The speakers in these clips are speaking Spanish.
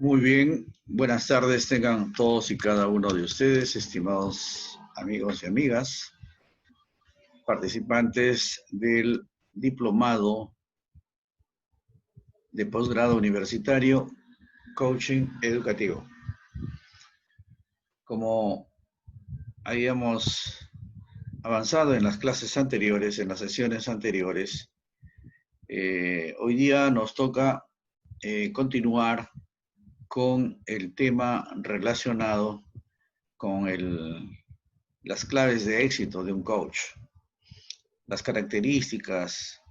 Muy bien, buenas tardes tengan todos y cada uno de ustedes, estimados amigos y amigas, participantes del diplomado de posgrado universitario Coaching Educativo. Como habíamos avanzado en las clases anteriores, en las sesiones anteriores, hoy día nos toca continuar con el tema relacionado con las claves de éxito de un coach, las características,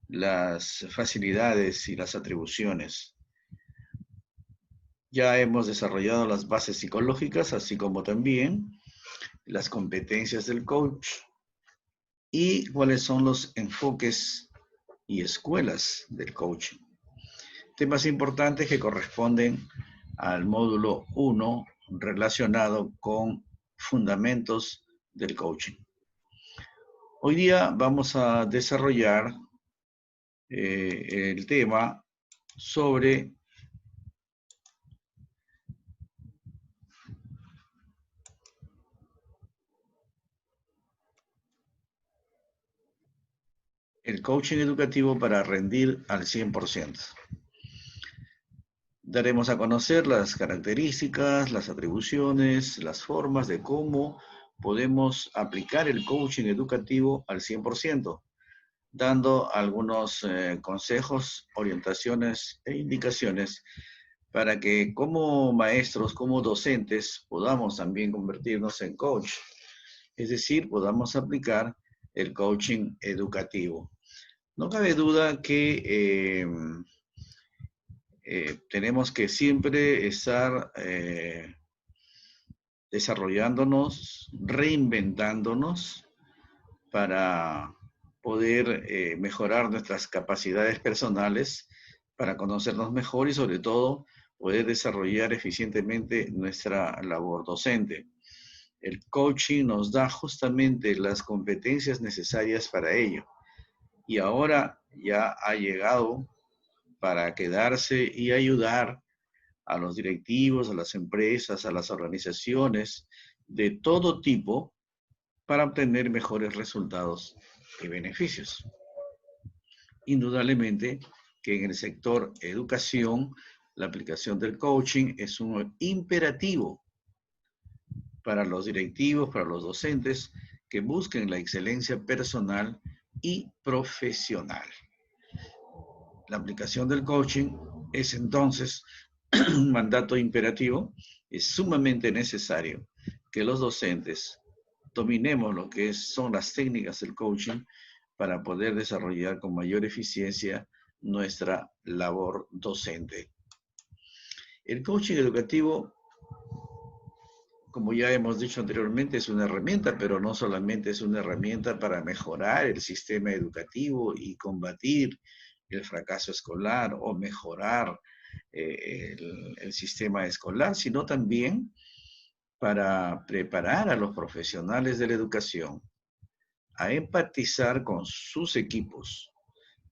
las facilidades y las atribuciones. Ya hemos desarrollado las bases psicológicas, así como también las competencias del coach y cuáles son los enfoques y escuelas del coaching. Temas importantes que corresponden al módulo 1 relacionado con fundamentos del coaching. Hoy día vamos a desarrollar el tema sobre el coaching educativo para rendir al 100%. Daremos a conocer las características, las atribuciones, las formas de cómo podemos aplicar el coaching educativo al 100%, dando algunos consejos, orientaciones e indicaciones para que como maestros, como docentes, podamos también convertirnos en coach. Es decir, podamos aplicar el coaching educativo. No cabe duda que tenemos que siempre estar desarrollándonos, reinventándonos para poder mejorar nuestras capacidades personales, para conocernos mejor y sobre todo poder desarrollar eficientemente nuestra labor docente. El coaching nos da justamente las competencias necesarias para ello. Y ahora ya ha llegado para quedarse y ayudar a los directivos, a las empresas, a las organizaciones de todo tipo para obtener mejores resultados y beneficios. Indudablemente que en el sector educación, la aplicación del coaching es un imperativo para los directivos, para los docentes que busquen la excelencia personal y profesional. La aplicación del coaching es entonces un mandato imperativo. Es sumamente necesario que los docentes dominemos lo que son las técnicas del coaching para poder desarrollar con mayor eficiencia nuestra labor docente. El coaching educativo, como ya hemos dicho anteriormente, es una herramienta, pero no solamente es una herramienta para mejorar el sistema educativo y combatir el fracaso escolar o mejorar el sistema escolar, sino también para preparar a los profesionales de la educación a empatizar con sus equipos,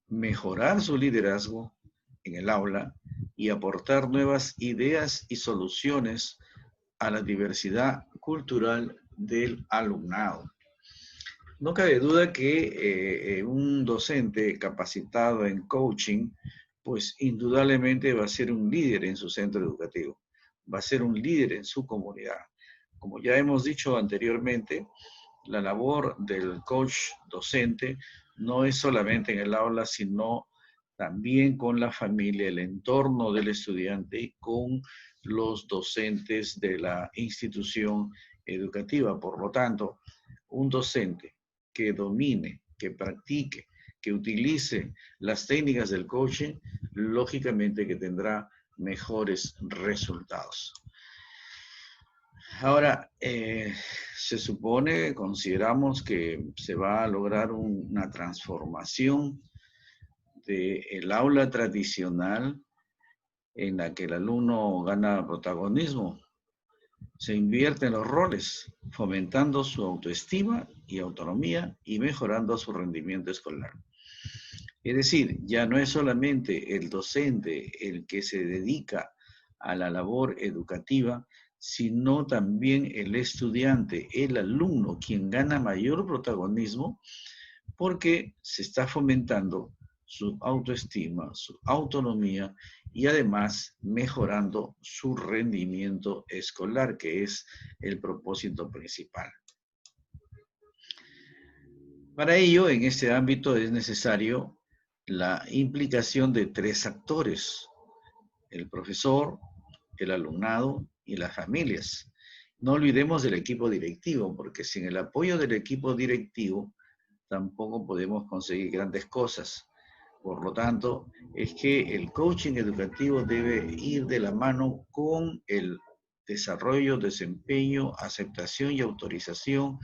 mejorar su liderazgo en el aula y aportar nuevas ideas y soluciones a la diversidad cultural del alumnado. No cabe duda que un docente capacitado en coaching, pues indudablemente va a ser un líder en su centro educativo, va a ser un líder en su comunidad. Como ya hemos dicho anteriormente, la labor del coach docente no es solamente en el aula, sino también con la familia, el entorno del estudiante y con los docentes de la institución educativa. Por lo tanto, un docente que domine, que practique, que utilice las técnicas del coaching, lógicamente que tendrá mejores resultados. Ahora, se supone, consideramos que se va a lograr una transformación del aula tradicional en la que el alumno gana protagonismo. Se invierten los roles, fomentando su autoestima y autonomía y mejorando su rendimiento escolar. Es decir, ya no es solamente el docente el que se dedica a la labor educativa, sino también el estudiante, el alumno, quien gana mayor protagonismo porque se está fomentando su autoestima, su autonomía y además mejorando su rendimiento escolar, que es el propósito principal. Para ello, en este ámbito es necesario la implicación de 3 actores: el profesor, el alumnado y las familias. No olvidemos del equipo directivo, porque sin el apoyo del equipo directivo tampoco podemos conseguir grandes cosas. Por lo tanto, es que el coaching educativo debe ir de la mano con el desarrollo, desempeño, aceptación y autorización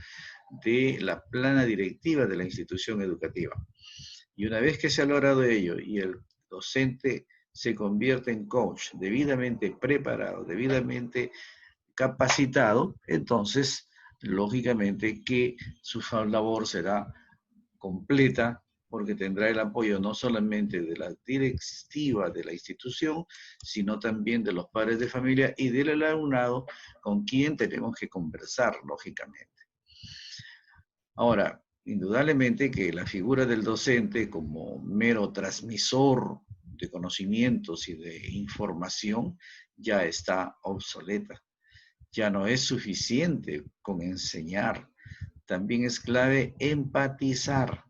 de la plana directiva de la institución educativa. Y una vez que se ha logrado ello y el docente se convierte en coach debidamente preparado, debidamente capacitado, entonces, lógicamente que su labor será completa porque tendrá el apoyo no solamente de la directiva de la institución, sino también de los padres de familia y del alumnado con quien tenemos que conversar, lógicamente. Ahora, indudablemente que la figura del docente como mero transmisor de conocimientos y de información ya está obsoleta. Ya no es suficiente con enseñar. También es clave empatizar,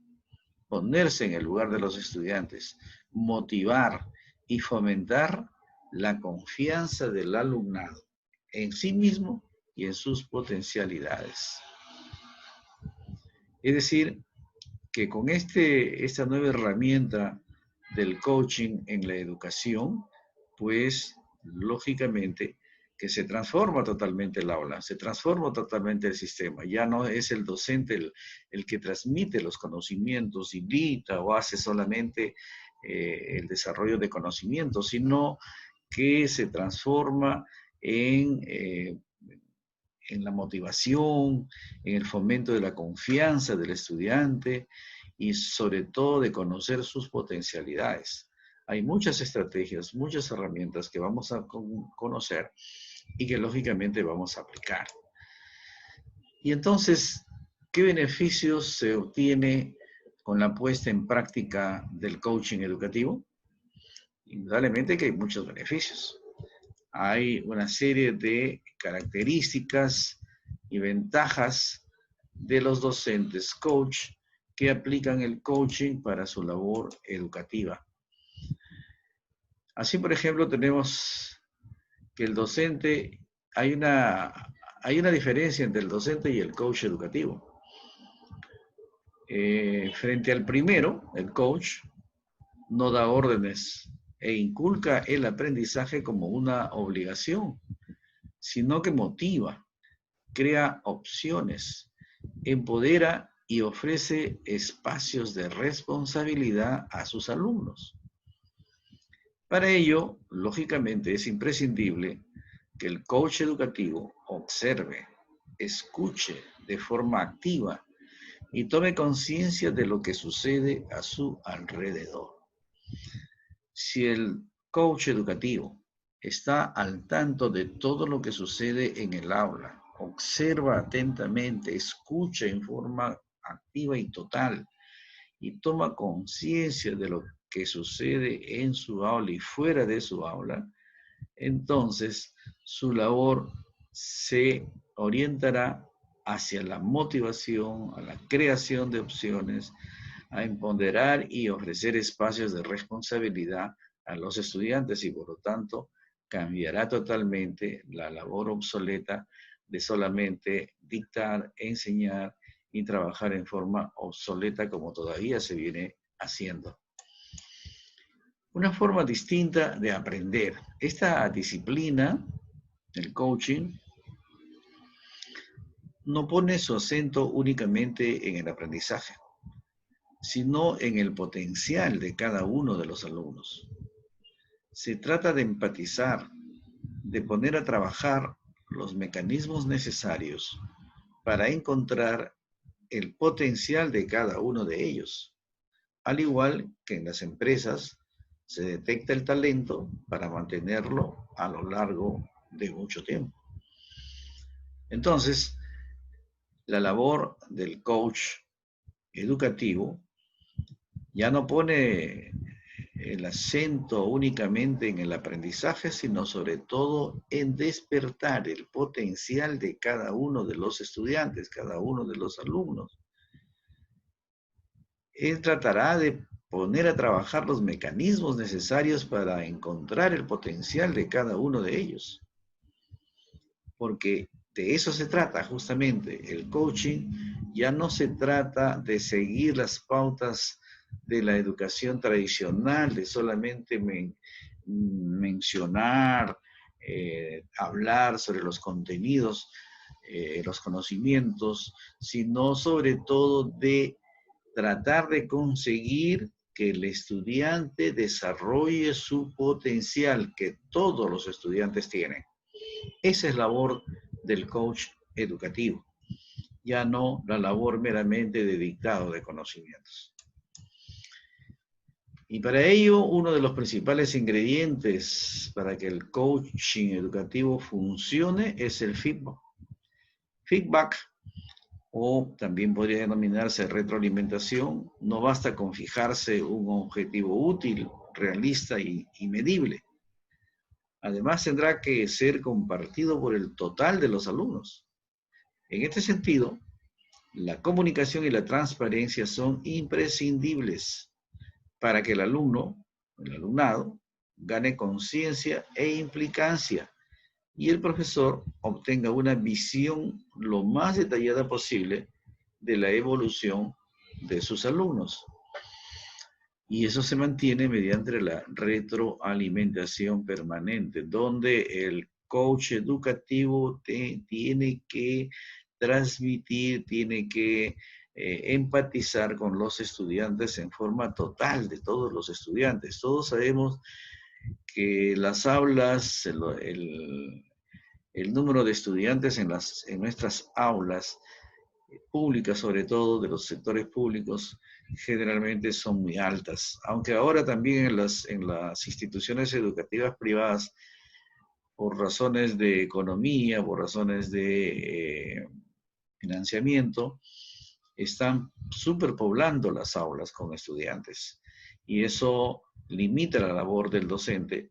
ponerse en el lugar de los estudiantes, motivar y fomentar la confianza del alumnado en sí mismo y en sus potencialidades. Es decir, que con esta nueva herramienta del coaching en la educación, pues lógicamente que se transforma totalmente el aula, se transforma totalmente el sistema. Ya no es el docente el que transmite los conocimientos y dicta o hace solamente el desarrollo de conocimientos, sino que se transforma en la motivación, en el fomento de la confianza del estudiante y sobre todo de conocer sus potencialidades. Hay muchas estrategias, muchas herramientas que vamos a conocer y que lógicamente vamos a aplicar. Y entonces, ¿qué beneficios se obtiene con la puesta en práctica del coaching educativo? Indudablemente que hay muchos beneficios. Hay una serie de características y ventajas de los docentes coach que aplican el coaching para su labor educativa. Así, por ejemplo, tenemos que el docente, hay una diferencia entre el docente y el coach educativo. Frente al primero, el coach no da órdenes e inculca el aprendizaje como una obligación, sino que motiva, crea opciones, empodera y ofrece espacios de responsabilidad a sus alumnos. Para ello, lógicamente, es imprescindible que el coach educativo observe, escuche de forma activa y tome conciencia de lo que sucede a su alrededor. Si el coach educativo está al tanto de todo lo que sucede en el aula, observa atentamente, escucha en forma activa y total y toma conciencia de lo que sucede en su aula y fuera de su aula, entonces su labor se orientará hacia la motivación, a la creación de opciones, a empoderar y ofrecer espacios de responsabilidad a los estudiantes y por lo tanto cambiará totalmente la labor obsoleta de solamente dictar, enseñar y trabajar en forma obsoleta como todavía se viene haciendo. Una forma distinta de aprender. Esta disciplina, el coaching, no pone su acento únicamente en el aprendizaje, sino en el potencial de cada uno de los alumnos. Se trata de empatizar, de poner a trabajar los mecanismos necesarios para encontrar el potencial de cada uno de ellos. Al igual que en las empresas, Se detecta el talento para mantenerlo a lo largo de mucho tiempo. Entonces, la labor del coach educativo ya no pone el acento únicamente en el aprendizaje, sino sobre todo en despertar el potencial de cada uno de los estudiantes, cada uno de los alumnos. Él tratará de poner a trabajar los mecanismos necesarios para encontrar el potencial de cada uno de ellos. Porque de eso se trata justamente. El coaching ya no se trata de seguir las pautas de la educación tradicional, de solamente mencionar, hablar sobre los contenidos, los conocimientos, sino sobre todo de tratar de conseguir que el estudiante desarrolle su potencial que todos los estudiantes tienen. Esa es la labor del coach educativo, ya no la labor meramente de dictado de conocimientos. Y para ello, uno de los principales ingredientes para que el coaching educativo funcione es el feedback. Feedback, o también podría denominarse retroalimentación, no basta con fijarse un objetivo útil, realista y medible. Además, tendrá que ser compartido por el total de los alumnos. En este sentido, la comunicación y la transparencia son imprescindibles para que el alumnado, gane conciencia e implicancia y el profesor obtenga una visión lo más detallada posible de la evolución de sus alumnos. Y eso se mantiene mediante la retroalimentación permanente, donde el coach educativo tiene que transmitir, tiene que empatizar con los estudiantes en forma total, de todos los estudiantes. Todos sabemos que las aulas, el número de estudiantes en nuestras aulas públicas, sobre todo de los sectores públicos, generalmente son muy altas, aunque ahora también en las instituciones educativas privadas, por razones de economía, por razones de financiamiento, están superpoblando las aulas con estudiantes. Y eso limita la labor del docente,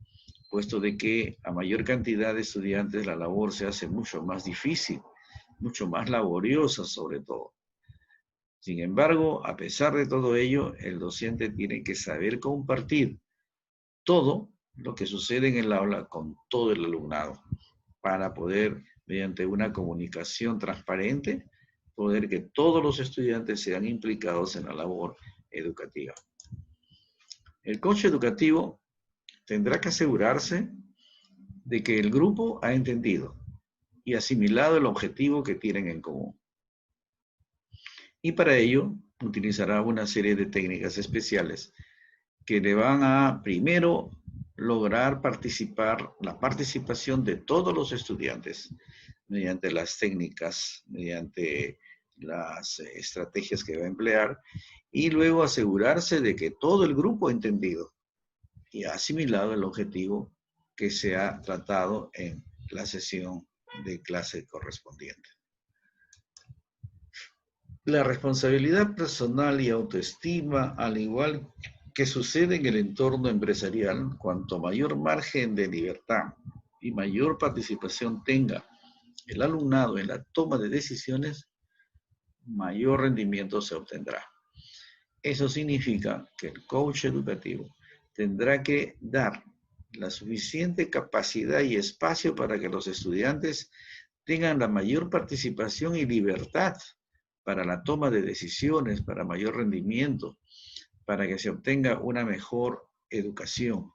puesto de que a mayor cantidad de estudiantes la labor se hace mucho más difícil, mucho más laboriosa sobre todo. Sin embargo, a pesar de todo ello, el docente tiene que saber compartir todo lo que sucede en el aula con todo el alumnado para poder, mediante una comunicación transparente, poder que todos los estudiantes sean implicados en la labor educativa. El coach educativo tendrá que asegurarse de que el grupo ha entendido y asimilado el objetivo que tienen en común. Y para ello utilizará una serie de técnicas especiales que le van a, primero, lograr la participación de todos los estudiantes mediante las técnicas, mediante las estrategias que va a emplear, y luego asegurarse de que todo el grupo ha entendido y ha asimilado el objetivo que se ha tratado en la sesión de clase correspondiente. La responsabilidad personal y autoestima, al igual que sucede en el entorno empresarial, cuanto mayor margen de libertad y mayor participación tenga el alumnado en la toma de decisiones, mayor rendimiento se obtendrá. Eso significa que el coach educativo tendrá que dar la suficiente capacidad y espacio para que los estudiantes tengan la mayor participación y libertad para la toma de decisiones, para mayor rendimiento, para que se obtenga una mejor educación.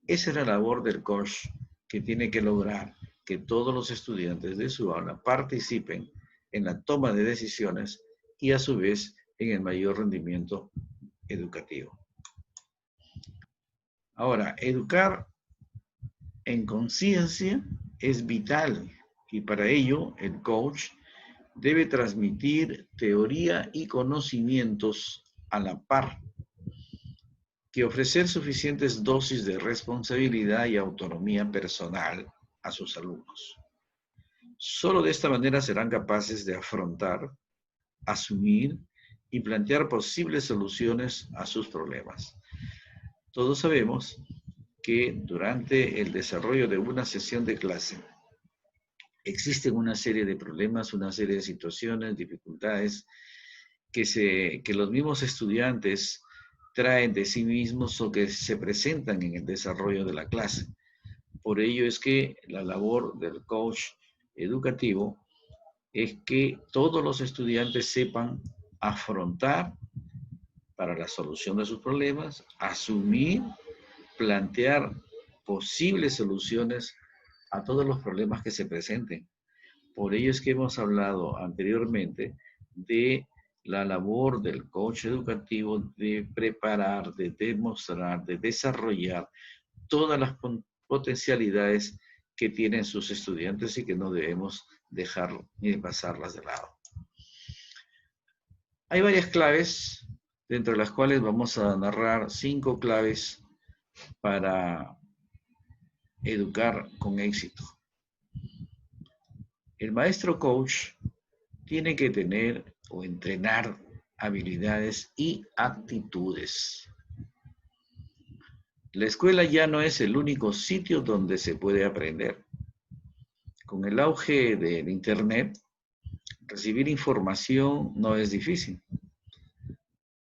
Esa es la labor del coach, que tiene que lograr que todos los estudiantes de su aula participen en la toma de decisiones y a su vez en el mayor rendimiento educativo. Ahora, educar en conciencia es vital y para ello el coach debe transmitir teoría y conocimientos a la par, que ofrecer suficientes dosis de responsabilidad y autonomía personal a sus alumnos. Solo de esta manera serán capaces de afrontar, asumir y plantear posibles soluciones a sus problemas. Todos sabemos que durante el desarrollo de una sesión de clase existen una serie de problemas, una serie de situaciones, dificultades que los mismos estudiantes traen de sí mismos o que se presentan en el desarrollo de la clase. Por ello es que la labor del coach educativo es que todos los estudiantes sepan afrontar para la solución de sus problemas, asumir, plantear posibles soluciones a todos los problemas que se presenten. Por ello es que hemos hablado anteriormente de la labor del coach educativo de preparar, de demostrar, de desarrollar todas las potencialidades que tienen sus estudiantes y que no debemos dejar ni pasarlas de lado. Hay varias claves, dentro de las cuales vamos a narrar 5 claves para educar con éxito. El maestro coach tiene que tener o entrenar habilidades y actitudes. La escuela ya no es el único sitio donde se puede aprender. Con el auge del Internet, recibir información no es difícil.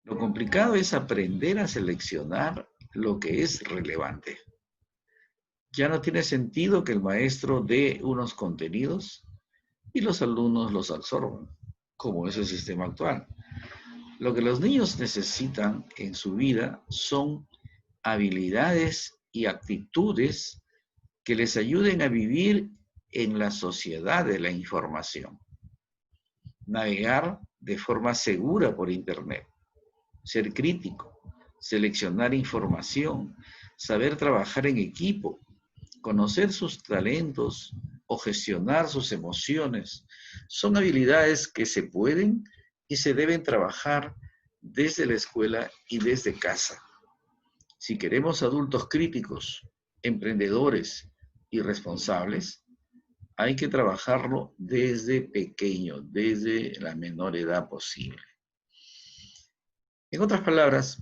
Lo complicado es aprender a seleccionar lo que es relevante. Ya no tiene sentido que el maestro dé unos contenidos y los alumnos los absorban, como es el sistema actual. Lo que los niños necesitan en su vida son habilidades y actitudes que les ayuden a vivir en la sociedad de la información. Navegar de forma segura por Internet, ser crítico, seleccionar información, saber trabajar en equipo, conocer sus talentos o gestionar sus emociones, son habilidades que se pueden y se deben trabajar desde la escuela y desde casa. Si queremos adultos críticos, emprendedores y responsables, hay que trabajarlo desde pequeño, desde la menor edad posible. En otras palabras,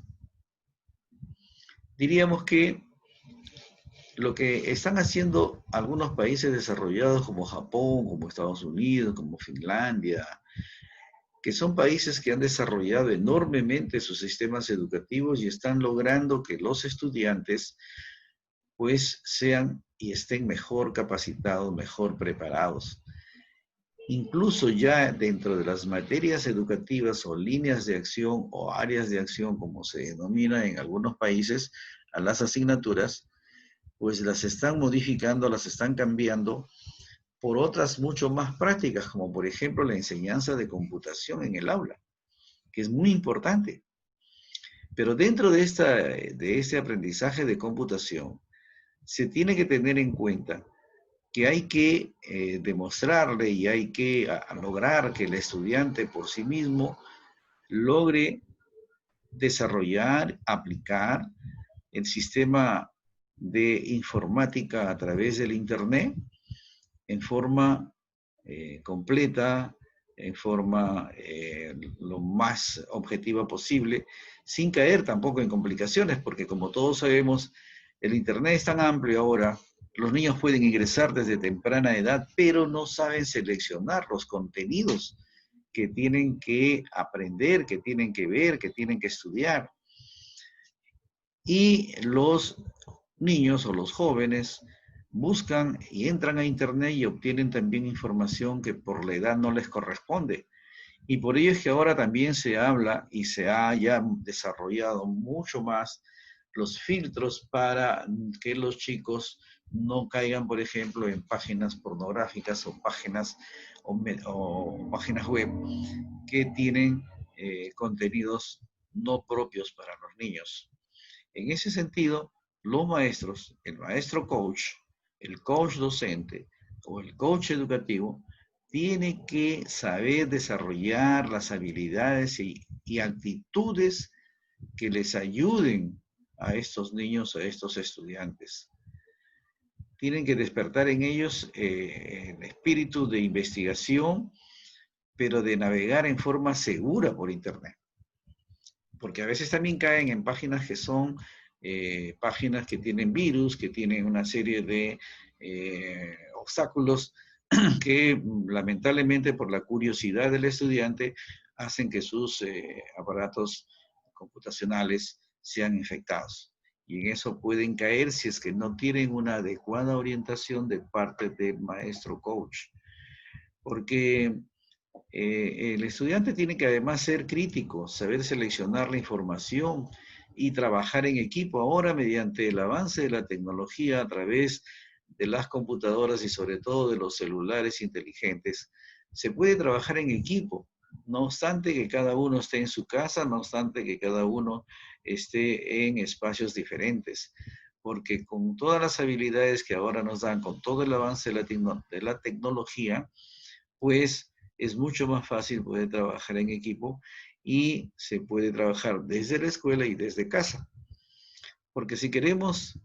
diríamos que lo que están haciendo algunos países desarrollados como Japón, como Estados Unidos, como Finlandia, que son países que han desarrollado enormemente sus sistemas educativos y están logrando que los estudiantes pues sean y estén mejor capacitados, mejor preparados. Incluso ya dentro de las materias educativas o líneas de acción o áreas de acción, como se denomina en algunos países, a las asignaturas, pues las están modificando, las están cambiando por otras mucho más prácticas, como por ejemplo la enseñanza de computación en el aula, que es muy importante. Pero dentro de este aprendizaje de computación, se tiene que tener en cuenta que hay que demostrarle y hay que lograr que el estudiante por sí mismo logre desarrollar, aplicar el sistema de informática a través del Internet en forma completa, en forma lo más objetiva posible, sin caer tampoco en complicaciones, porque como todos sabemos, el Internet es tan amplio ahora, los niños pueden ingresar desde temprana edad, pero no saben seleccionar los contenidos que tienen que aprender, que tienen que ver, que tienen que estudiar. Y los niños o los jóvenes buscan y entran a Internet y obtienen también información que por la edad no les corresponde. Y por ello es que ahora también se habla y se ha ya desarrollado mucho más los filtros para que los chicos no caigan, por ejemplo, en páginas pornográficas o páginas web que tienen contenidos no propios para los niños. En ese sentido, los maestros, el maestro coach, el coach docente o el coach educativo, tiene que saber desarrollar las habilidades y actitudes que les ayuden a estos niños, a estos estudiantes. Tienen que despertar en ellos el espíritu de investigación, pero de navegar en forma segura por Internet. Porque a veces también caen en páginas que son páginas que tienen virus, que tienen una serie de obstáculos que lamentablemente por la curiosidad del estudiante hacen que sus aparatos computacionales sean infectados. Y en eso pueden caer si es que no tienen una adecuada orientación de parte del maestro coach. Porque el estudiante tiene que además ser crítico, saber seleccionar la información y trabajar en equipo. Ahora, mediante el avance de la tecnología a través de las computadoras y sobre todo de los celulares inteligentes, se puede trabajar en equipo, no obstante que cada uno esté en su casa, no obstante que cada uno esté en espacios diferentes. Porque con todas las habilidades que ahora nos dan, con todo el avance de la tecnología, pues es mucho más fácil poder trabajar en equipo y se puede trabajar desde la escuela y desde casa. Porque si queremos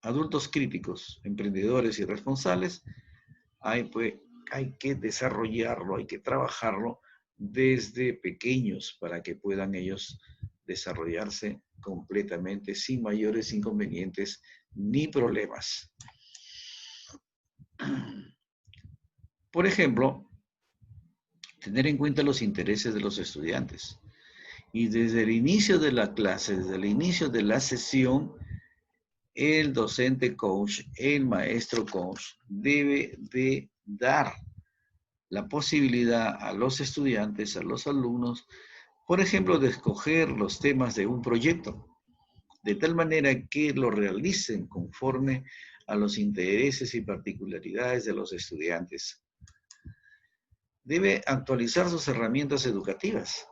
adultos críticos, emprendedores y responsables, hay que desarrollarlo, hay que trabajarlo desde pequeños para que puedan ellos desarrollarse completamente sin mayores inconvenientes ni problemas. Por ejemplo, tener en cuenta los intereses de los estudiantes. Y desde el inicio de la clase, desde el inicio de la sesión, el docente coach, el maestro coach, debe de dar la posibilidad a los estudiantes, a los alumnos, por ejemplo, de escoger los temas de un proyecto, de tal manera que lo realicen conforme a los intereses y particularidades de los estudiantes. Debe actualizar sus herramientas educativas.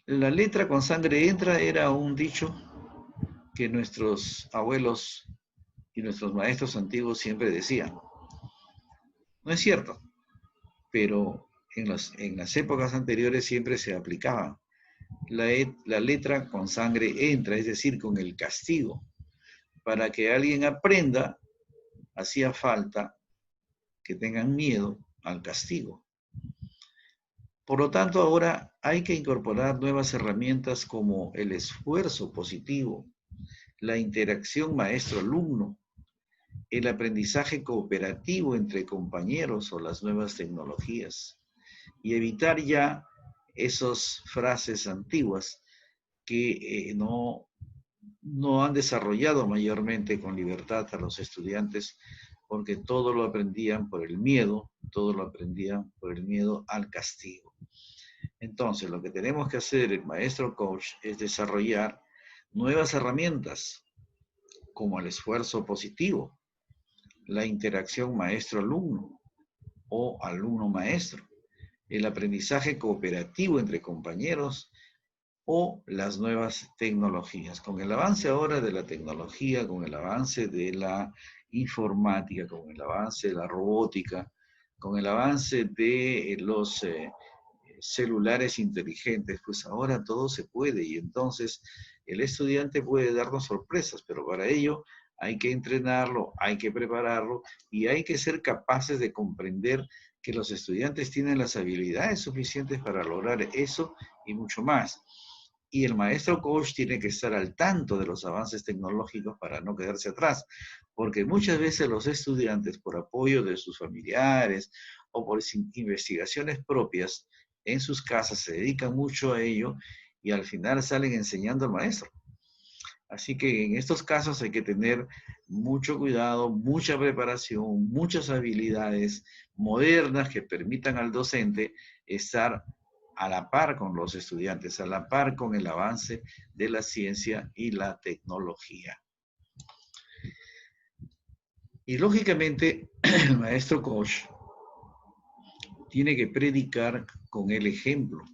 La letra con sangre entra era un dicho que nuestros abuelos y nuestros maestros antiguos siempre decían. No es cierto, pero en las épocas anteriores siempre se aplicaba. La letra con sangre entra, es decir, con el castigo. Para que alguien aprenda, hacía falta que tengan miedo al castigo. Por lo tanto, ahora hay que incorporar nuevas herramientas como el esfuerzo positivo, la interacción maestro-alumno, el aprendizaje cooperativo entre compañeros o las nuevas tecnologías, y evitar ya esas frases antiguas que no han desarrollado mayormente con libertad a los estudiantes, porque todo lo aprendían por el miedo, todo lo aprendían por el miedo al castigo. Entonces, lo que tenemos que hacer el maestro coach es desarrollar nuevas herramientas, como el esfuerzo positivo, la interacción maestro-alumno o alumno-maestro, el aprendizaje cooperativo entre compañeros o las nuevas tecnologías. Con el avance ahora de la tecnología, con el avance de la informática, con el avance de la robótica, con el avance de los celulares inteligentes, pues ahora todo se puede y entonces el estudiante puede darnos sorpresas, pero para ello hay que entrenarlo, hay que prepararlo y hay que ser capaces de comprender que los estudiantes tienen las habilidades suficientes para lograr eso y mucho más. Y el maestro coach tiene que estar al tanto de los avances tecnológicos para no quedarse atrás, porque muchas veces los estudiantes, por apoyo de sus familiares o por investigaciones propias en sus casas, se dedican mucho a ello y al final salen enseñando al maestro. Así que en estos casos hay que tener mucho cuidado, mucha preparación, muchas habilidades modernas que permitan al docente estar a la par con los estudiantes, a la par con el avance de la ciencia y la tecnología. Y lógicamente, el maestro coach tiene que predicar con el ejemplo.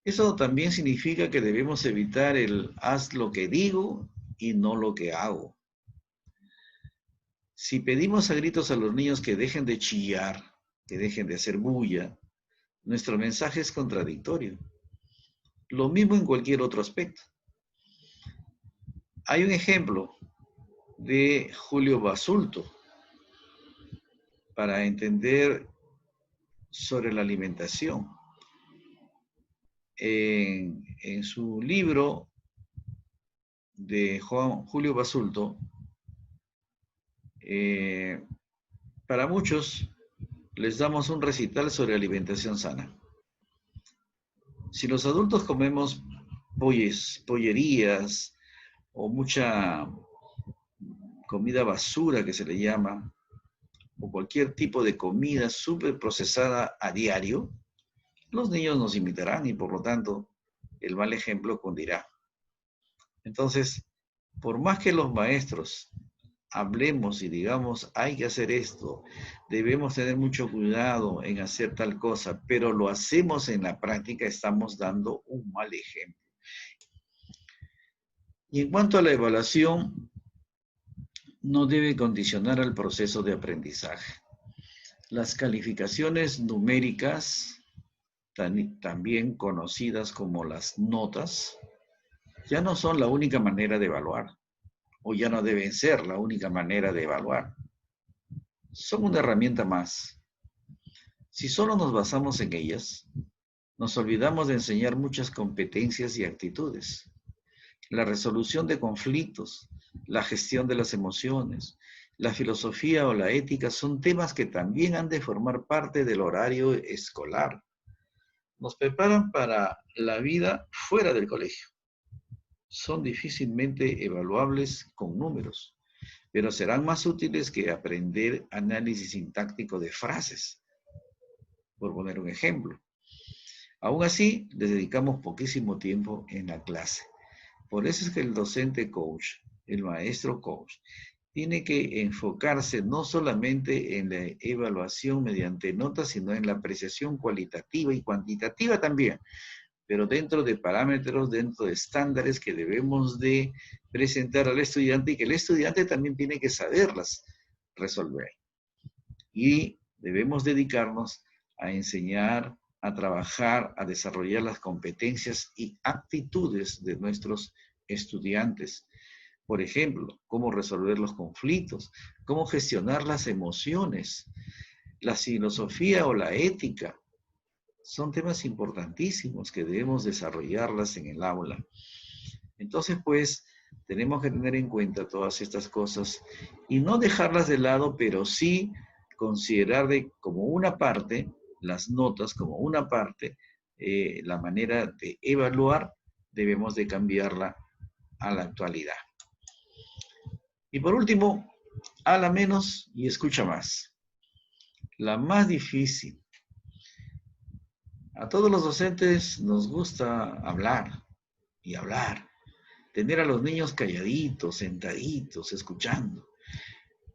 Eso también significa que debemos evitar el haz lo que digo y no lo que hago. Si pedimos a gritos a los niños que dejen de chillar, que dejen de hacer bulla, nuestro mensaje es contradictorio. Lo mismo en cualquier otro aspecto. Hay un ejemplo de Julio Basulto para entender sobre la alimentación. En su libro de Julio Basulto, para muchos les damos un recital sobre alimentación sana. Si los adultos comemos pollerías o mucha comida basura que se le llama, o cualquier tipo de comida súper procesada a diario, los niños nos imitarán y por lo tanto el mal ejemplo cundirá. Entonces, por más que los maestros hablemos y digamos, hay que hacer esto, debemos tener mucho cuidado en hacer tal cosa, pero lo hacemos en la práctica, estamos dando un mal ejemplo. Y en cuanto a la evaluación, no debe condicionar al proceso de aprendizaje. Las calificaciones numéricas, también conocidas como las notas, ya no son la única manera de evaluar, o ya no deben ser la única manera de evaluar. Son una herramienta más. Si solo nos basamos en ellas, nos olvidamos de enseñar muchas competencias y actitudes. La resolución de conflictos, la gestión de las emociones, la filosofía o la ética son temas que también han de formar parte del horario escolar. Nos preparan para la vida fuera del colegio. Son difícilmente evaluables con números, pero serán más útiles que aprender análisis sintáctico de frases, por poner un ejemplo. Aún así, les dedicamos poquísimo tiempo en la clase. Por eso es que el docente coach, el maestro coach, tiene que enfocarse no solamente en la evaluación mediante notas, sino en la apreciación cualitativa y cuantitativa también, pero dentro de parámetros, dentro de estándares que debemos de presentar al estudiante y que el estudiante también tiene que saberlas resolver. Y debemos dedicarnos a enseñar, a trabajar, a desarrollar las competencias y actitudes de nuestros estudiantes. Por ejemplo, cómo resolver los conflictos, cómo gestionar las emociones, la filosofía o la ética. Son temas importantísimos que debemos desarrollarlas en el aula. Entonces, pues, tenemos que tener en cuenta todas estas cosas y no dejarlas de lado, pero sí considerar como una parte, las notas como una parte, la manera de evaluar, debemos de cambiarla a la actualidad. Y por último, habla menos y escucha más. La más difícil. A todos los docentes nos gusta hablar y hablar, tener a los niños calladitos, sentaditos, escuchando.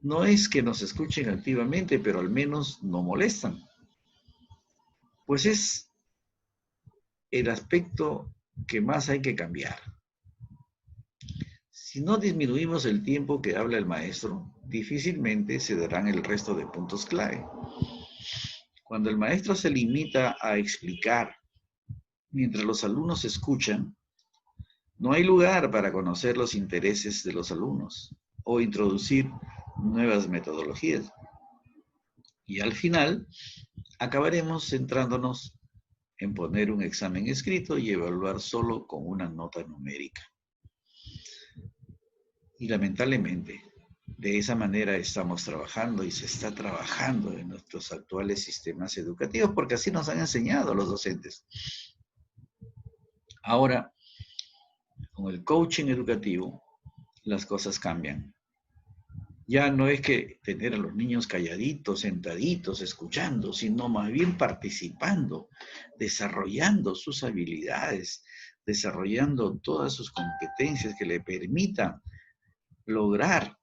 No es que nos escuchen activamente, pero al menos no molestan. Pues es el aspecto que más hay que cambiar. Si no disminuimos el tiempo que habla el maestro, difícilmente se darán el resto de puntos clave. Cuando el maestro se limita a explicar mientras los alumnos escuchan, no hay lugar para conocer los intereses de los alumnos o introducir nuevas metodologías. Y al final, acabaremos centrándonos en poner un examen escrito y evaluar solo con una nota numérica. Y lamentablemente, de esa manera estamos trabajando y se está trabajando en nuestros actuales sistemas educativos porque así nos han enseñado los docentes. Ahora, con el coaching educativo, las cosas cambian. Ya no es que tener a los niños calladitos, sentaditos, escuchando, sino más bien participando, desarrollando sus habilidades, desarrollando todas sus competencias que le permitan lograr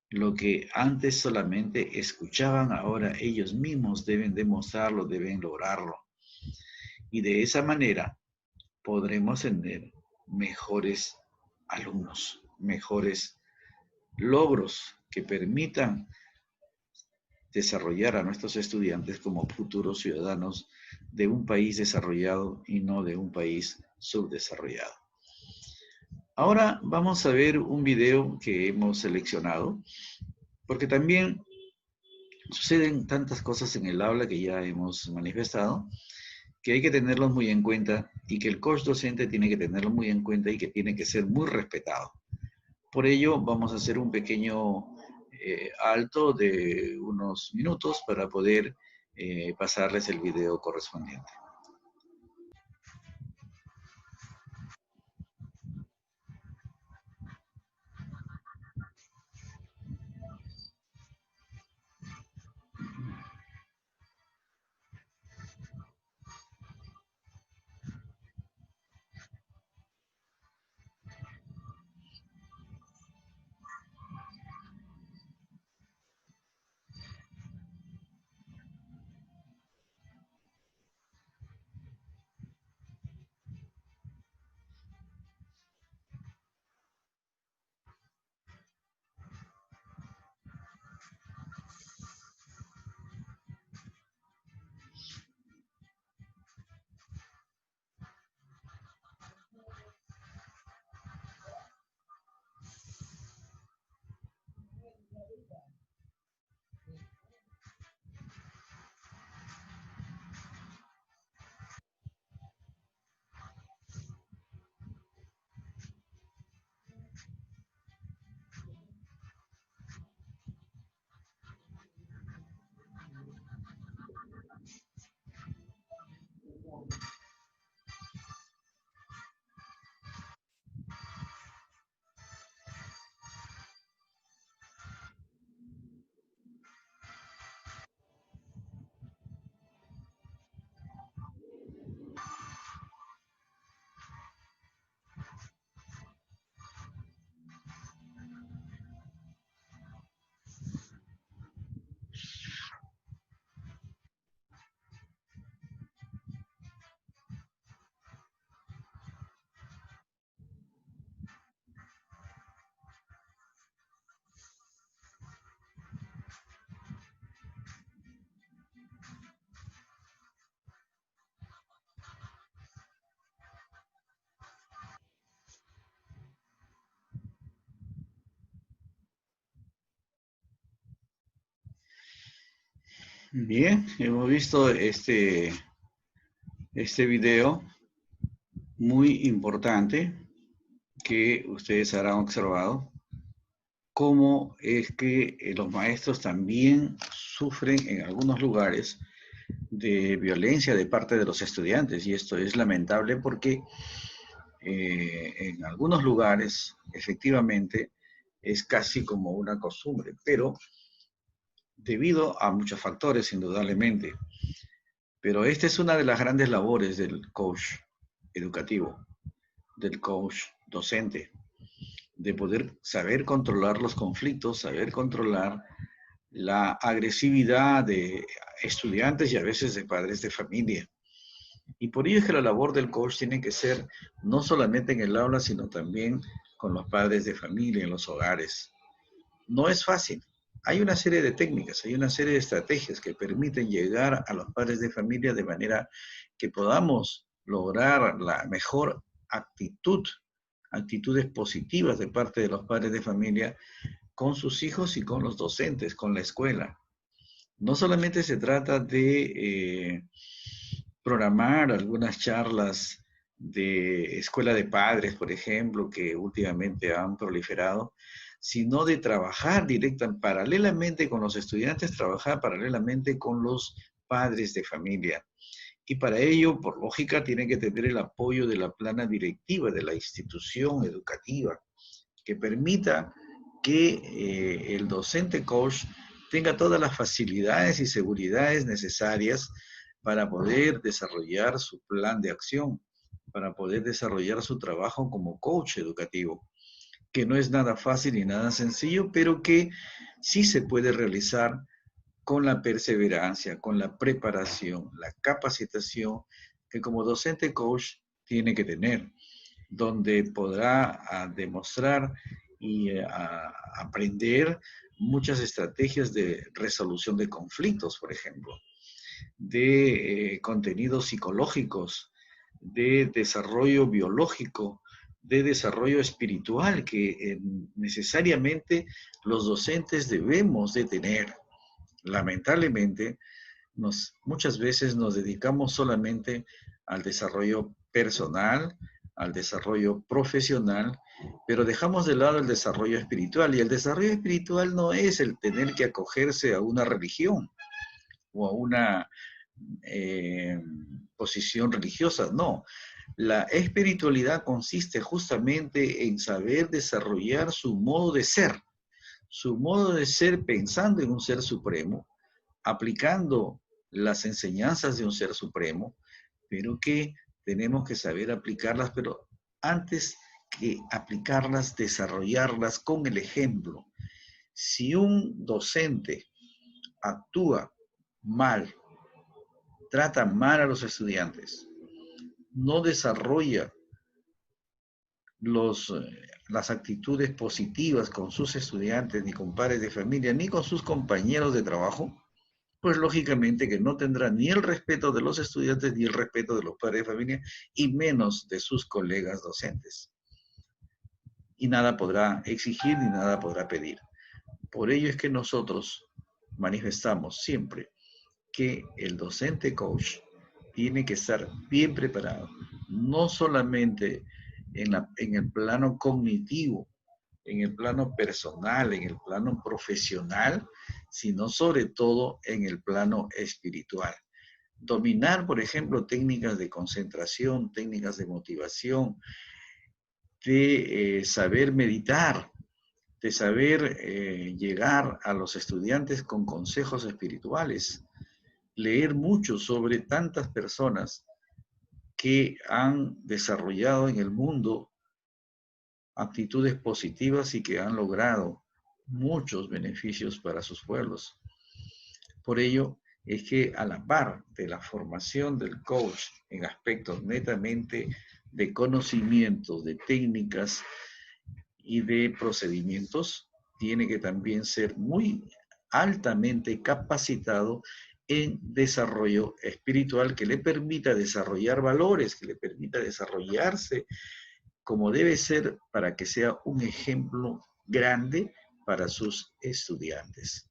lo que antes solamente escuchaban, ahora ellos mismos deben demostrarlo, deben lograrlo. Y de esa manera podremos tener mejores alumnos, mejores logros que permitan desarrollar a nuestros estudiantes como futuros ciudadanos de un país desarrollado y no de un país subdesarrollado. Ahora vamos a ver un video que hemos seleccionado, porque también suceden tantas cosas en el aula que ya hemos manifestado, que hay que tenerlos muy en cuenta y que el coach docente tiene que tenerlo muy en cuenta y que tiene que ser muy respetado. Por ello, vamos a hacer un pequeño alto de unos minutos para poder pasarles el video correspondiente. Bien, hemos visto este video muy importante que ustedes habrán observado cómo es que los maestros también sufren en algunos lugares de violencia de parte de los estudiantes y esto es lamentable porque en algunos lugares efectivamente es casi como una costumbre, pero debido a muchos factores indudablemente. Pero esta es una de las grandes labores del coach educativo, del coach docente, de poder saber controlar los conflictos, saber controlar la agresividad de estudiantes y a veces de padres de familia. Y por ello es que la labor del coach tiene que ser no solamente en el aula, sino también con los padres de familia, en los hogares. No es fácil. Hay una serie de técnicas, hay una serie de estrategias que permiten llegar a los padres de familia de manera que podamos lograr la mejor actitud, actitudes positivas de parte de los padres de familia con sus hijos y con los docentes, con la escuela. No solamente se trata de programar algunas charlas de escuela de padres, por ejemplo, que últimamente han proliferado, sino de trabajar paralelamente con los estudiantes, trabajar paralelamente con los padres de familia. Y para ello, por lógica, tienen que tener el apoyo de la plana directiva de la institución educativa, que permita que el docente coach tenga todas las facilidades y seguridades necesarias para poder desarrollar su plan de acción, para poder desarrollar su trabajo como coach educativo, que no es nada fácil ni nada sencillo, pero que sí se puede realizar con la perseverancia, con la preparación, la capacitación que como docente coach tiene que tener, donde podrá demostrar y aprender muchas estrategias de resolución de conflictos, por ejemplo, de contenidos psicológicos, de desarrollo biológico, de desarrollo espiritual que necesariamente los docentes debemos de tener. Lamentablemente, muchas veces nos dedicamos solamente al desarrollo personal, al desarrollo profesional, pero dejamos de lado el desarrollo espiritual. Y el desarrollo espiritual no es el tener que acogerse a una religión o a una posición religiosa, no. La espiritualidad consiste justamente en saber desarrollar su modo de ser pensando en un ser supremo, aplicando las enseñanzas de un ser supremo, pero que tenemos que saber aplicarlas, pero antes que aplicarlas, desarrollarlas con el ejemplo. Si un docente actúa mal, trata mal a los estudiantes, no desarrolla las actitudes positivas con sus estudiantes, ni con padres de familia, ni con sus compañeros de trabajo, pues lógicamente que no tendrá ni el respeto de los estudiantes, ni el respeto de los padres de familia, y menos de sus colegas docentes. Y nada podrá exigir, ni nada podrá pedir. Por ello es que nosotros manifestamos siempre que el docente coach tiene que estar bien preparado, no solamente en el plano cognitivo, en el plano personal, en el plano profesional, sino sobre todo en el plano espiritual. Dominar, por ejemplo, técnicas de concentración, técnicas de motivación, de saber meditar, de saber llegar a los estudiantes con consejos espirituales, leer mucho sobre tantas personas que han desarrollado en el mundo actitudes positivas y que han logrado muchos beneficios para sus pueblos. Por ello es que a la par de la formación del coach en aspectos netamente de conocimientos, de técnicas y de procedimientos, tiene que también ser muy altamente capacitado en desarrollo espiritual que le permita desarrollar valores, que le permita desarrollarse como debe ser para que sea un ejemplo grande para sus estudiantes.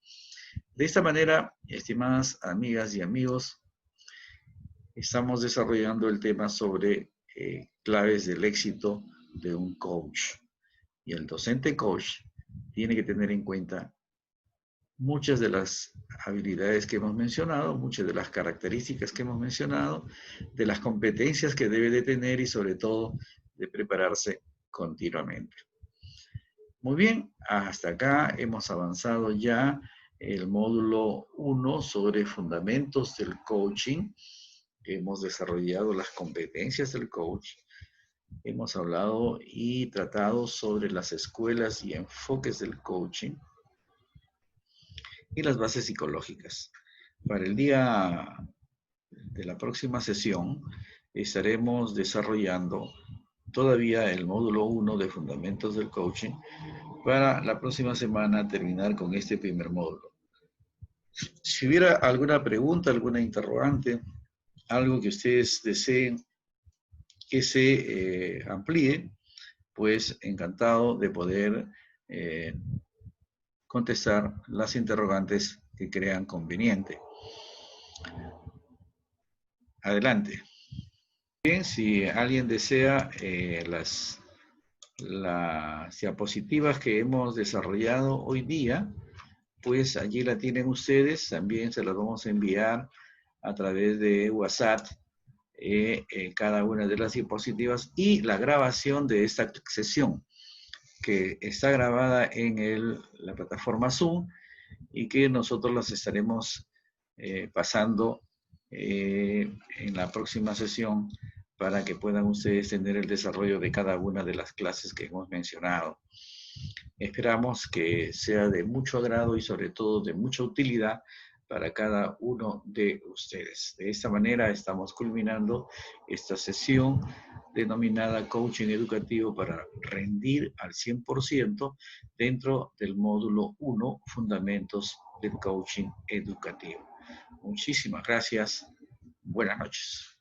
De esta manera, estimadas amigas y amigos, estamos desarrollando el tema sobre claves del éxito de un coach. Y el docente coach tiene que tener en cuenta muchas de las habilidades que hemos mencionado, muchas de las características que hemos mencionado, de las competencias que debe de tener y sobre todo de prepararse continuamente. Muy bien, hasta acá hemos avanzado ya el módulo 1 sobre fundamentos del coaching. Hemos desarrollado las competencias del coach. Hemos hablado y tratado sobre las escuelas y enfoques del coaching y las bases psicológicas. Para el día de la próxima sesión estaremos desarrollando todavía el módulo 1 de fundamentos del coaching para la próxima semana terminar con este primer módulo. Si hubiera alguna pregunta, alguna interrogante, algo que ustedes deseen que se amplíe, pues encantado de poder contestar las interrogantes que crean conveniente. Adelante. Bien, si alguien desea las diapositivas que hemos desarrollado hoy día, pues allí la tienen ustedes. También se las vamos a enviar a través de WhatsApp, cada una de las diapositivas y la grabación de esta sesión que está grabada en la plataforma Zoom y que nosotros las estaremos pasando en la próxima sesión para que puedan ustedes tener el desarrollo de cada una de las clases que hemos mencionado. Esperamos que sea de mucho agrado y sobre todo de mucha utilidad para cada uno de ustedes. De esta manera estamos culminando esta sesión denominada Coaching Educativo para rendir al 100% dentro del módulo 1, Fundamentos del Coaching Educativo. Muchísimas gracias. Buenas noches.